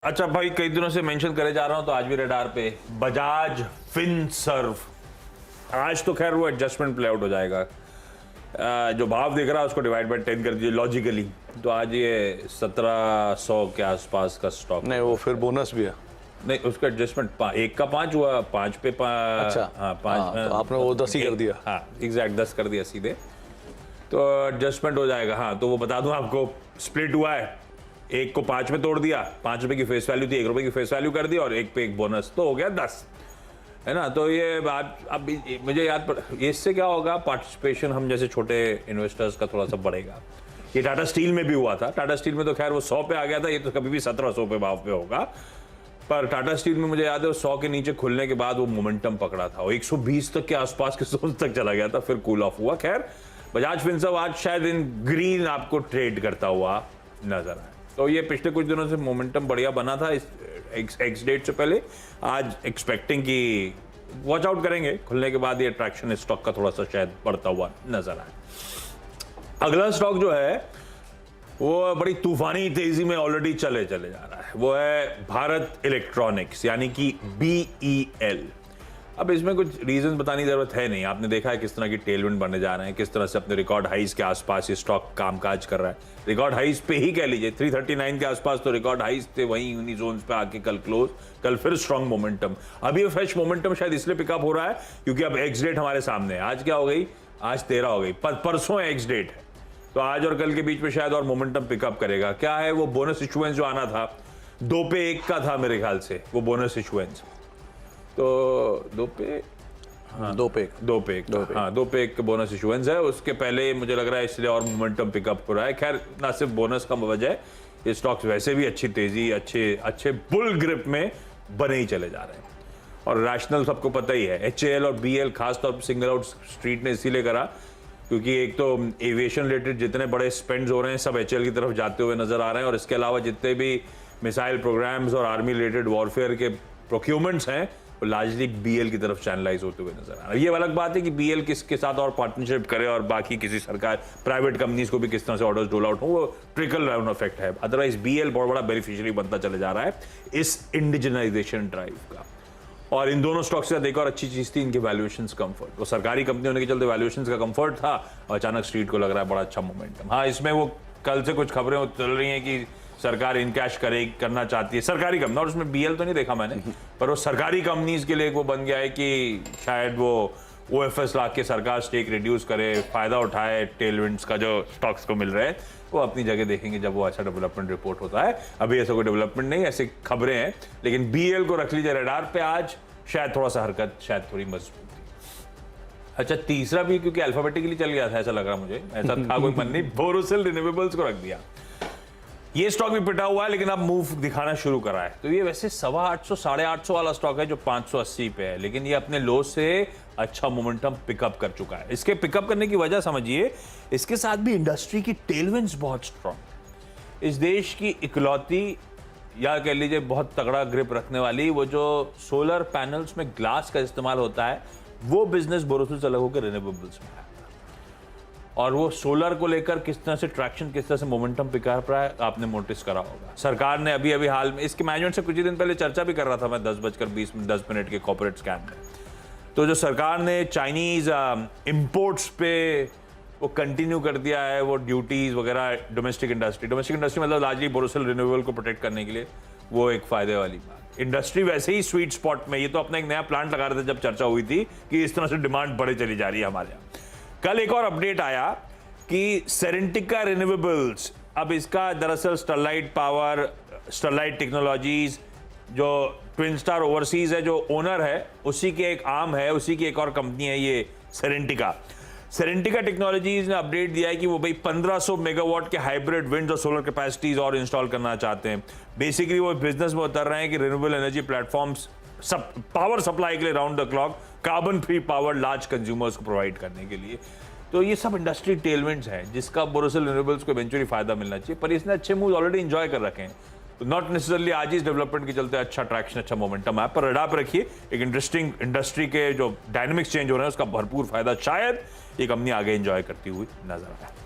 अच्छा भाई, कई दिनों से मेंशन करे जा रहा हूं तो आज भी रडार पे बजाज फिनसर्व। आज तो खैर वो एडजस्टमेंट प्ले आउट हो जाएगा। जो भाव दिख रहा है उसको डिवाइड बाय 10 कर दीजिए लॉजिकली, तो आज ये 1700 के आसपास का स्टॉक। नहीं, वो फिर बोनस भी है। नहीं, उसका एडजस्टमेंट एक का 5 हुआ, 5 पे 5। अच्छा, हाँ 5। तो आपने वो 10 ही कर दिया। हाँ एग्जैक्ट 10 कर दिया सीधे, तो एडजस्टमेंट हो जाएगा। हाँ तो वो बता दूं आपको, स्प्लिट हुआ है, एक को 5 में तोड़ दिया, 5 रुपए की फेस वैल्यू थी, 1 रुपए की फेस वैल्यू कर दी और एक पे एक बोनस, तो हो गया 10, है ना। तो ये बात अब मुझे याद पड़, इससे क्या होगा, पार्टिसिपेशन हम जैसे छोटे इन्वेस्टर्स का थोड़ा सा बढ़ेगा। ये टाटा स्टील में भी हुआ था। टाटा स्टील में तो खैर वो 100 पे आ गया था, ये तो कभी भी 1700 पे भाव पे होगा। पर टाटा स्टील में मुझे याद है 100 के नीचे खुलने के बाद वो मोमेंटम पकड़ा था, वो 120 तक के आसपास के जोन तक चला गया था, फिर कूल ऑफ हुआ। खैर बजाज फिनसर्व आज शायद इन ग्रीन आपको ट्रेड करता हुआ नजर आए। तो ये पिछले कुछ दिनों से मोमेंटम बढ़िया बना था इस एक्स डेट से पहले। आज एक्सपेक्टिंग कि वॉच आउट करेंगे, खुलने के बाद ये अट्रैक्शन स्टॉक का थोड़ा सा शायद बढ़ता हुआ नजर आए। अगला स्टॉक जो है वो बड़ी तूफानी तेजी में ऑलरेडी चले जा रहा है, वो है भारत इलेक्ट्रॉनिक्स यानी कि BEL। अब इसमें कुछ रीजंस बताने की जरूरत है नहीं, आपने देखा है किस तरह की टेलविंड बनने जा रहे हैं, किस तरह से अपने रिकॉर्ड हाइज के आसपास ये स्टॉक कामकाज कर रहा है। रिकॉर्ड हाइज पे ही कह लीजिए, 339 के आसपास तो रिकॉर्ड हाइज थे, वहीं उन्हीं जोन्स पे आके कल क्लोज, कल फिर स्ट्रॉन्ग मोमेंटम। अभी ये फ्रेश मोमेंटम शायद इसलिए पिकअप हो रहा है क्योंकि अब एक्स डेट हमारे सामने है। आज क्या हो गई, आज 13 हो गई, परसों एक्स डेट है, तो आज और कल के बीच में शायद और मोमेंटम पिकअप करेगा। क्या है वो बोनस इशुएंस जो आना था, 2 पे 1 का था मेरे ख्याल से वो बोनस इशुएंस, तो 2 पे 1 बोनस इशुएंस है। उसके पहले मुझे लग रहा है इसलिए और मोमेंटम पिकअप हो रहा है। खैर ना सिर्फ बोनस का वजह है, ये स्टॉक्स वैसे भी अच्छी तेजी, अच्छे बुल ग्रिप में बने ही चले जा रहे हैं। और रैशनल सबको पता ही है, HAL और BL खासतौर पर सिंगल आउट स्ट्रीट ने इसीलिए करा क्योंकि एक तो एविएशन रिलेटेड जितने बड़े स्पेंड्स हो रहे हैं सब HAL की तरफ जाते हुए नजर आ रहे हैं, और इसके अलावा जितने भी मिसाइल प्रोग्राम्स और आर्मी रिलेटेड वॉरफेयर के प्रोक्यूरमेंट्स हैं वो लार्जली BL की तरफ चैनलाइज होते हुए नजर आ रहा है। ये अलग बात है कि BL किसके साथ और पार्टनरशिप करे और बाकी किसी सरकार प्राइवेट कंपनीज को भी किस तरह से ऑर्डर्स रोल आउट हो, वो ट्रिकल डाउन इफेक्ट है। अदरवाइज BL बहुत बड़ा बेनिफिशियरी बनता चले जा रहा है इस इंडिजिनाइजेशन ड्राइव का। और इन दोनों स्टॉक्स से एक और अच्छी चीज थी, इनके वैल्यूएशंस कंफर्ट। वो सरकारी कंपनी होने के चलते वैल्यूएशंस का कंफर्ट था और अचानक स्ट्रीट को लग रहा है बड़ा अच्छा मोमेंटम। हाँ इसमें वो कल से कुछ खबरें चल रही हैं कि सरकार इनकैश करना चाहती है, सरकारी कंपनी, और उसमें BL तो नहीं देखा मैंने, पर वो सरकारी कंपनीज के लिए वो बन गया है कि शायद वो OFS ला के सरकार स्टेक रिड्यूस करे, फायदा उठाए टेलविंड्स का जो स्टॉक्स को मिल रहे हैं। वो अपनी जगह देखेंगे जब वो ऐसा डेवलपमेंट रिपोर्ट होता है। अभी ऐसा कोई डेवलपमेंट नहीं, ऐसी खबरें हैं, लेकिन BL को रख लीजिए रडार पे। आज शायद थोड़ा सा हरकत शायद थोड़ी मजबूत। अच्छा तीसरा भी क्योंकि अल्फाबेटिकली चल गया था ऐसा लग रहा मुझे, ऐसा था कोई मन नहीं, बोरोसिल रिन्यूएबल्स को रख दिया। ये स्टॉक भी पिटा हुआ है लेकिन अब मूव दिखाना शुरू करा है। तो ये वैसे 850 850 वाला स्टॉक है जो 580 पे है, लेकिन ये अपने लो से अच्छा मोमेंटम पिकअप कर चुका है। इसके पिकअप करने की वजह समझिए, इसके साथ भी इंडस्ट्री की टेलविंड्स बहुत स्ट्रॉन्ग। इस देश की इकलौती या कह लीजिए बहुत तगड़ा ग्रिप रखने वाली वो जो सोलर पैनल्स में ग्लास का इस्तेमाल होता है, वो बिजनेस बोरोसिल से अलग होकर रिन्यूएबल्स में है। और वो सोलर को लेकर किस तरह से ट्रैक्शन, किस तरह से मोमेंटम पिकअप रहा है आपने नोटिस करा होगा। सरकार ने अभी हाल में इसके मैनेजमेंट से कुछ ही दिन पहले चर्चा भी कर रहा था मैं 10:20 के कॉर्पोरेट स्कैम में। तो जो सरकार ने चाइनीज इंपोर्ट्स पे वो कंटिन्यू कर दिया है, वो ड्यूटीज वगैरह डोमेस्टिक इंडस्ट्री मतलब लार्जली बोरोसिल रिन्यूएबल को प्रोटेक्ट करने के लिए, वो एक फायदे वाली बात। इंडस्ट्री वैसे ही स्वीट स्पॉट में, ये तो अपना एक नया प्लांट लगा रहे थे जब चर्चा हुई थी कि इस तरह से डिमांड बढ़े चली जा रही है हमारे यहाँ। कल एक और अपडेट आया कि सेरेंटिका रिन्यूएबल्स, अब इसका दरअसल स्टरलाइट टेक्नोलॉजीज जो ट्विन स्टार ओवरसीज है जो ओनर है, उसी के एक आर्म है, उसी की एक और कंपनी है ये सेरेंटिका टेक्नोलॉजीज ने अपडेट दिया है कि वो भाई 1500 मेगावाट के हाइब्रिड विंड और सोलर कैपेसिटीज और इंस्टॉल करना चाहते हैं। बेसिकली वो बिजनेस में उतर रहे हैं कि renewable energy platforms power supply के लिए round the clock carbon free power large consumers को प्रोवाइड करने के लिए। तो ये सब इंडस्ट्री टेलविंड्स हैं जिसका बोरोसिल रिन्यूएबल्स को इवेंचुअली फायदा मिलना चाहिए, पर इसने अच्छे मूव ऑलरेडी एंजॉय कर रखे हैं। तो नॉट नेसेसरली आज इस डेवलपमेंट के चलते अच्छा ट्रैक्शन, अच्छा मोमेंटम है, पर रडार पर रखिए। एक इंटरेस्टिंग इंडस्ट्री के जो डायनेमिक्स चेंज हो रहे हैं उसका भरपूर फायदा शायद ये कंपनी आगे एंजॉय करती हुई नजर आए।